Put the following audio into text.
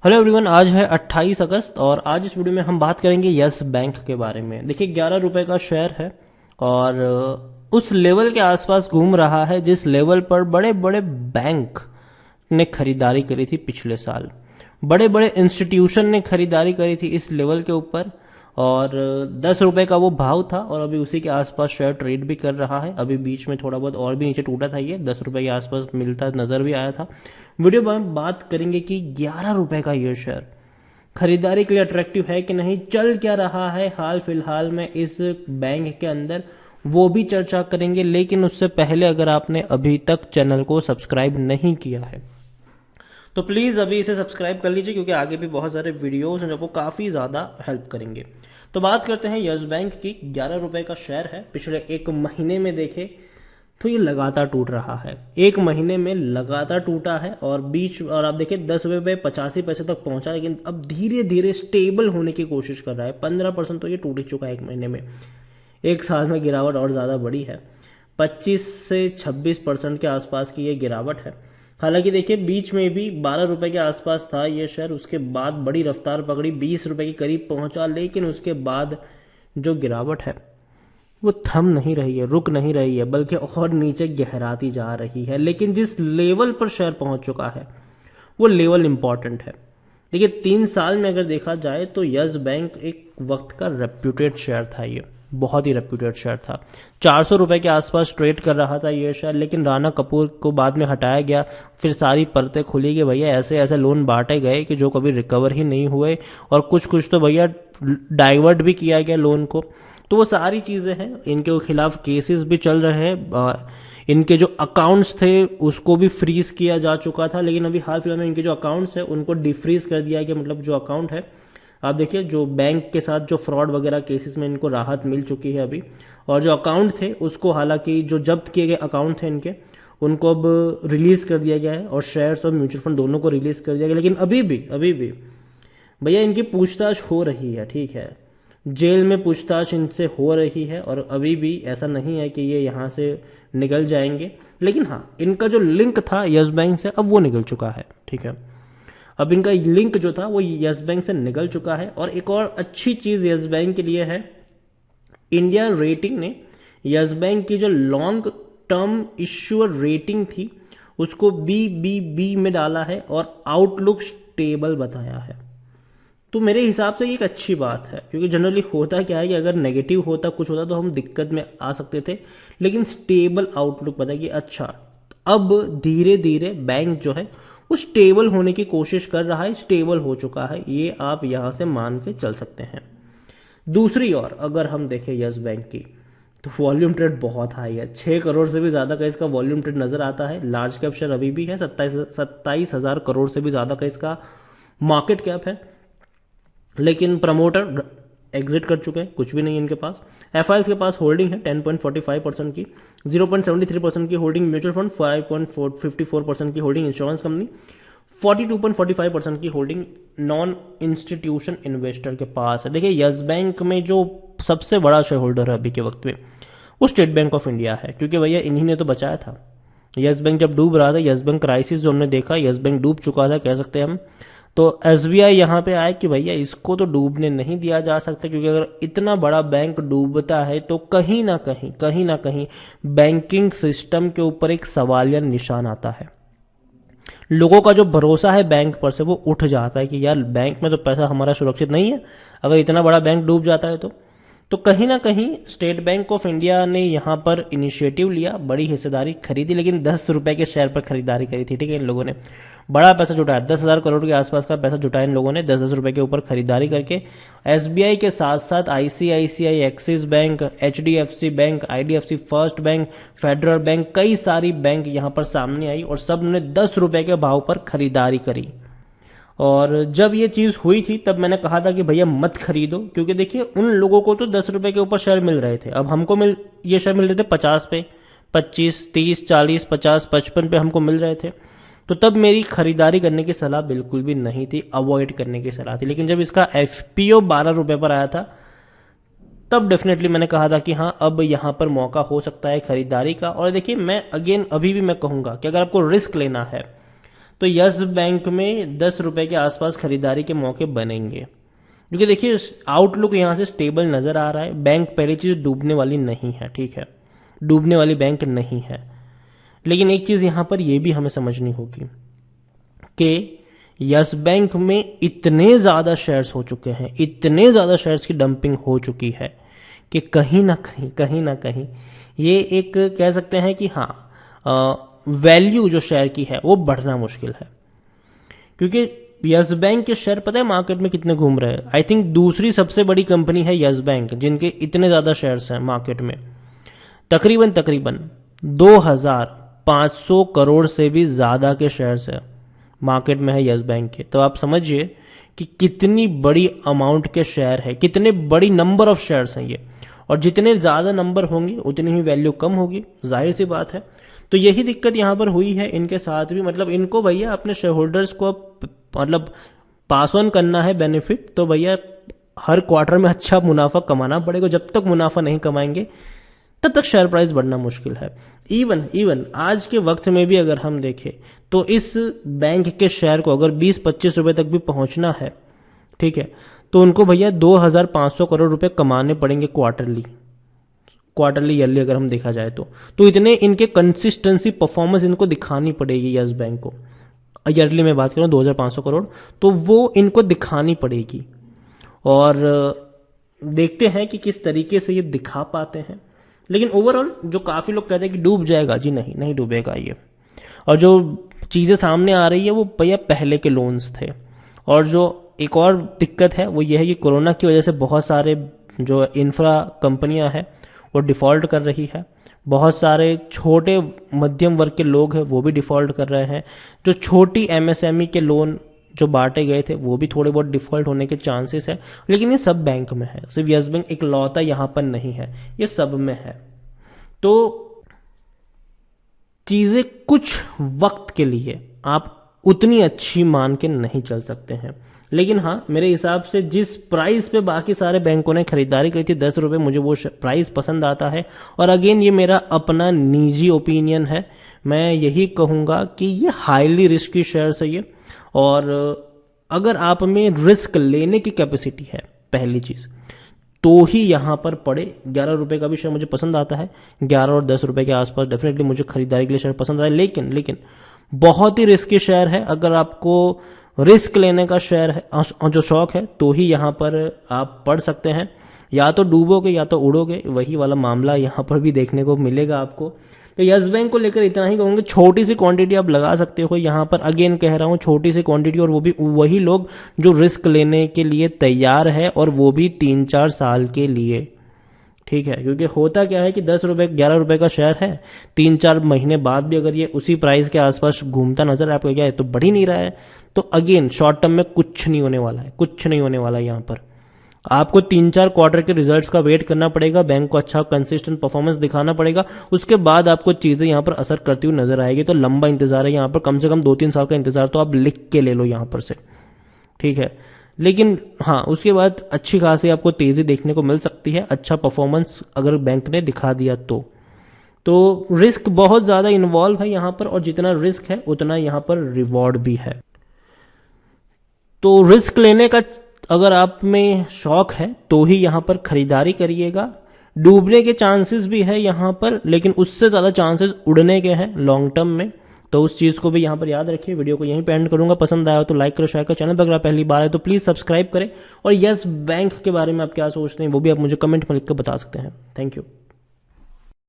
Hello everyone, आज है 28 अगस्त और आज इस वीडियो में हम बात करेंगे यस बैंक के बारे में। देखिए 11 रुपए का शेयर है और उस लेवल के आसपास घूम रहा है जिस लेवल पर बड़े बड़े बैंक ने खरीदारी करी थी पिछले साल। बड़े बड़े इंस्टीट्यूशन ने खरीदारी करी थी इस लेवल के ऊपर और 10 रुपए का वो भाव था और अभी उसी के आसपास शेयर ट्रेड भी कर रहा है। अभी बीच में थोड़ा बहुत और भी नीचे टूटा था, ये 10 रुपए के आसपास मिलता नजर भी आया था। वीडियो में बात करेंगे कि 11 रुपए का ये शेयर खरीदारी के लिए अट्रैक्टिव है कि नहीं, चल क्या रहा है हाल फिलहाल में इस बैंक के अंदर, वो भी चर्चा करेंगे। लेकिन उससे पहले अगर आपने अभी तक चैनल को सब्सक्राइब नहीं किया है तो प्लीज़ अभी इसे सब्सक्राइब कर लीजिए, क्योंकि आगे भी बहुत सारे वीडियोस हैं जो आपको काफ़ी ज़्यादा हेल्प करेंगे। तो बात करते हैं यस बैंक की। 11 रुपए का शेयर है। पिछले एक महीने में देखे तो ये लगातार टूट रहा है, एक महीने में लगातार टूटा है और आप देखिए 10 रुपये 85 पैसे तक पहुंचा, लेकिन अब धीरे धीरे स्टेबल होने की कोशिश कर रहा है। 15% तो ये टूट ही चुका है एक महीने में। एक साल में गिरावट और ज़्यादा बड़ी है, 25 से 26% के आसपास की ये गिरावट है। हालांकि देखिए बीच में भी 12 रुपए के आसपास था ये शेयर, उसके बाद बड़ी रफ्तार पकड़ी, 20 रुपए के करीब पहुंचा, लेकिन उसके बाद जो गिरावट है वो थम नहीं रही है, रुक नहीं रही है, बल्कि और नीचे गहराती जा रही है। लेकिन जिस लेवल पर शेयर पहुंच चुका है वो लेवल इंपॉर्टेंट है। देखिए 3 साल में अगर देखा जाए तो यस बैंक एक वक्त का रेप्यूटेड शेयर था, ये बहुत ही रेप्यूटेड शेयर था। 400 रुपए के आसपास ट्रेड कर रहा था ये शेयर, लेकिन राणा कपूर को बाद में हटाया गया। फिर सारी परतें खुली कि भैया ऐसे ऐसे लोन बांटे गए कि जो कभी रिकवर ही नहीं हुए, और कुछ कुछ तो भैया डाइवर्ट भी किया गया लोन को। तो वो सारी चीज़ें हैं, इनके खिलाफ केसेस भी चल रहे हैं। इनके जो अकाउंट्स थे उसको भी फ्रीज किया जा चुका था, लेकिन अभी हाल फिलहाल में इनके जो अकाउंट्स हैं उनको डिफ्रीज कर दिया गया। मतलब जो अकाउंट है, आप देखिए जो बैंक के साथ जो फ्रॉड वगैरह केसेस में इनको राहत मिल चुकी है अभी, और जो अकाउंट थे उसको, हालांकि जो जब्त किए गए अकाउंट थे इनके, उनको अब रिलीज कर दिया गया है और शेयर्स और म्यूचुअल फंड दोनों को रिलीज कर दिया गया। लेकिन अभी भी भैया इनकी पूछताछ हो रही है, ठीक है, जेल में पूछताछ इनसे हो रही है और अभी भी ऐसा नहीं है कि ये यहाँ से निकल जाएंगे। लेकिन हाँ, इनका जो लिंक था यस बैंक से अब वो निकल चुका है, ठीक है। अब इनका लिंक जो था वो यस बैंक से निकल चुका है। और एक और अच्छी चीज यस बैंक के लिए है, इंडिया रेटिंग ने यस बैंक की जो लॉन्ग टर्म इश्यूअर रेटिंग थी उसको BBB में डाला है और आउटलुक स्टेबल बताया है। तो मेरे हिसाब से ये एक अच्छी बात है, क्योंकि जनरली होता क्या है कि अगर नेगेटिव होता, कुछ होता, तो हम दिक्कत में आ सकते थे। लेकिन स्टेबल आउटलुक बताया कि अच्छा अब धीरे धीरे बैंक जो है वो स्टेबल होने की कोशिश कर रहा है, स्टेबल हो चुका है, ये आप यहां से मान के चल सकते हैं। दूसरी ओर अगर हम देखें यस बैंक की, तो वॉल्यूम ट्रेड बहुत हाई है, 6 करोड़ से भी ज्यादा का इसका वॉल्यूम ट्रेड नजर आता है। लार्ज कैप शेयर अभी भी है, 27,000 करोड़ से भी ज्यादा का इसका मार्केट कैप है। लेकिन प्रमोटर एग्जिट कर चुके हैं, कुछ भी नहीं इनके पास। एफआईएस के पास होल्डिंग है 10.45% की, 0.73% की होल्डिंग म्यूचुअल फंड, 5.54% की होल्डिंग इंश्योरेंस कंपनी, 42.45% की होल्डिंग नॉन इंस्टीट्यूशन इन्वेस्टर के पास है। देखिए यस बैंक में जो सबसे बड़ा शेयर होल्डर है अभी के वक्त में वो स्टेट बैंक ऑफ इंडिया है, क्योंकि भैया इन्हीं ने तो बचाया था। यस बैंक जब डूब रहा था, यस बैंक क्राइसिस जो हमने देखा, यस बैंक डूब चुका था कह सकते हैं हम, तो एसबीआई यहां पे आए कि भैया इसको तो डूबने नहीं दिया जा सकता, क्योंकि अगर इतना बड़ा बैंक डूबता है तो कहीं ना कहीं बैंकिंग सिस्टम के ऊपर एक सवालिया निशान आता है। लोगों का जो भरोसा है बैंक पर से वो उठ जाता है कि यार बैंक में तो पैसा हमारा सुरक्षित नहीं है, अगर इतना बड़ा बैंक डूब जाता है तो कहीं ना कहीं स्टेट बैंक ऑफ इंडिया ने यहां पर इनिशिएटिव लिया, बड़ी हिस्सेदारी खरीदी, लेकिन 10 रुपए के शेयर पर खरीदारी करी थी, ठीक है। इन लोगों ने बड़ा पैसा जुटाया, 10,000 करोड़ के आसपास का पैसा जुटाया इन लोगों ने 10-10 रुपए के ऊपर खरीदारी करके। एसबीआई के साथ साथ ICICI, axis bank, HDFC bank, IDFC first bank, federal bank, कई सारी बैंक यहां पर सामने आई और सब ने 10 रुपए के भाव पर खरीदारी करी। और जब ये चीज हुई थी तब मैंने कहा था कि भैया मत खरीदो, क्योंकि देखिए उन लोगों को तो 10 रुपए के ऊपर शेयर मिल रहे थे, अब हमको ये शेयर मिल रहे थे 50 पे, 25, 30, 40, 50, 55 पे हमको मिल रहे थे। तो तब मेरी खरीदारी करने की सलाह बिल्कुल भी नहीं थी, अवॉइड करने की सलाह थी। लेकिन जब इसका एफपीओ 12 रुपए पर आया था तब डेफिनेटली मैंने कहा था कि हाँ अब यहां पर मौका हो सकता है खरीदारी का। और देखिए मैं अभी भी मैं कहूंगा कि अगर आपको रिस्क लेना है तो यस बैंक में 10 रुपए के आसपास खरीदारी के मौके बनेंगे, क्योंकि देखिए आउटलुक यहाँ से स्टेबल नजर आ रहा है। बैंक पहली चीज डूबने वाली नहीं है, ठीक है, डूबने वाली बैंक नहीं है। लेकिन एक चीज यहां पर यह भी हमें समझनी होगी कि यस बैंक में इतने ज्यादा शेयर्स हो चुके हैं, इतने ज्यादा शेयर्स की डंपिंग हो चुकी है कि कहीं ना कहीं ये एक कह सकते हैं कि हाँ, वैल्यू जो शेयर की है वो बढ़ना मुश्किल है। क्योंकि यस बैंक के शेयर पता है मार्केट में कितने घूम रहे हैं? आई थिंक दूसरी सबसे बड़ी कंपनी है यस बैंक, जिनके इतने ज्यादा शेयर्स हैं मार्केट में। तकरीबन 2500 करोड़ से भी ज्यादा के शेयर्स है मार्केट में है यस बैंक के। तो आप समझिए कि कितनी बड़ी अमाउंट के शेयर है, कितने बड़ी नंबर ऑफ शेयर्स हैं ये, और जितने ज्यादा नंबर होंगे उतनी ही वैल्यू कम होगी, जाहिर सी बात है। तो यही दिक्कत यहां पर हुई है इनके साथ भी। मतलब इनको भैया अपने शेयर होल्डर्स को मतलब पास ऑन करना है बेनिफिट, तो भैया हर क्वार्टर में अच्छा मुनाफा कमाना पड़ेगा। जब तक मुनाफा नहीं कमाएंगे तब तक शेयर प्राइस बढ़ना मुश्किल है। इवन आज के वक्त में भी अगर हम देखें तो इस बैंक के शेयर को अगर 20-25 रुपए तक भी पहुंचना है, ठीक है, तो उनको भैया 2500 करोड़ रुपए कमाने पड़ेंगे क्वार्टरली ईयरली अगर हम देखा जाए तो इतने इनके कंसिस्टेंसी परफॉर्मेंस इनको दिखानी पड़ेगी यस बैंक को। ईयरली में बात करूं 2500 करोड़, तो वो इनको दिखानी पड़ेगी। और देखते हैं कि किस तरीके से ये दिखा पाते हैं। लेकिन ओवरऑल जो काफी लोग कहते हैं कि डूब जाएगा, जी नहीं डूबेगा ये। और जो चीजें सामने आ रही है वो भैया पहले के लोन्स थे। और जो एक और दिक्कत है वो ये है कि कोरोना की वजह से बहुत सारे जो इंफ्रा कंपनियां हैं वो डिफॉल्ट कर रही है। बहुत सारे छोटे मध्यम वर्ग के लोग हैं वो भी डिफॉल्ट कर रहे हैं। जो छोटी एमएसएमई के लोन जो बांटे गए थे वो भी थोड़े बहुत डिफॉल्ट होने के चांसेस है। लेकिन ये सब बैंक में है, सिर्फ यस बैंक एक लौता यहां पर नहीं है, ये सब में है। तो चीजें कुछ वक्त के लिए आप उतनी अच्छी मान के नहीं चल सकते हैं। लेकिन हाँ, मेरे हिसाब से जिस प्राइस पे बाकी सारे बैंकों ने खरीदारी करी थी 10 रुपए, मुझे वो प्राइस पसंद आता है। और अगेन ये मेरा अपना निजी ओपिनियन है, मैं यही कहूंगा कि ये हाईली रिस्की शेयर्स है ये। और अगर आप में रिस्क लेने की कैपेसिटी है पहली चीज, तो ही यहां पर पड़े। 11 रुपए का भी शेयर मुझे पसंद आता है, 11 और 10 रुपए के आसपास डेफिनेटली मुझे खरीदारी के लिए शेयर पसंद आता है। लेकिन बहुत ही रिस्की शेयर है। अगर आपको रिस्क लेने का शेयर है जो शौक है, तो ही यहां पर आप पढ़ सकते हैं। या तो डूबोगे या तो उड़ोगे, वही वाला मामला यहां पर भी देखने को मिलेगा आपको। तो यस बैंक को लेकर इतना ही कहूंगा, छोटी सी क्वांटिटी आप लगा सकते हो यहां पर। अगेन कह रहा हूं, छोटी सी क्वांटिटी, और वो भी वही लोग जो रिस्क लेने के लिए तैयार है, और वो भी 3-4 साल के लिए, ठीक है। क्योंकि होता क्या है कि 10 रुपए 11 रुपए का शेयर है, 3-4 महीने बाद भी अगर ये उसी प्राइस के आसपास घूमता नजर आपको गया है तो बढ़ ही नहीं रहा है, तो अगेन शॉर्ट टर्म में कुछ नहीं होने वाला है, कुछ नहीं होने वाला है। यहां पर आपको 3-4 क्वार्टर के रिजल्ट्स का वेट करना पड़ेगा, बैंक को अच्छा कंसिस्टेंट परफॉर्मेंस दिखाना पड़ेगा, उसके बाद आपको चीजें यहां पर असर करती हुई नजर आएगी। तो लंबा इंतजार है यहां पर, कम से कम 2-3 साल का इंतजार तो आप लिख के ले लो यहां पर से, ठीक है। लेकिन हाँ, उसके बाद अच्छी खासी आपको तेजी देखने को मिल सकती है, अच्छा परफॉर्मेंस अगर बैंक ने दिखा दिया तो रिस्क बहुत ज्यादा इन्वॉल्व है यहां पर, और जितना रिस्क है उतना यहां पर रिवॉर्ड भी है। तो रिस्क लेने का अगर आप में शौक है तो ही यहां पर खरीदारी करिएगा। डूबने के चांसेस भी है यहां पर, लेकिन उससे ज्यादा चांसेस उड़ने के हैं लॉन्ग टर्म में। तो उस चीज को भी यहां पर याद रखिए। वीडियो को यहीं पे एंड करूंगा। पसंद आया हो तो लाइक करो, शेयर करो। चैनल पर अगर पहली बार है तो प्लीज सब्सक्राइब करें। और यस बैंक के बारे में आप क्या सोचते हैं वो भी आप मुझे कमेंट में लिख कर बता सकते हैं। Thank you.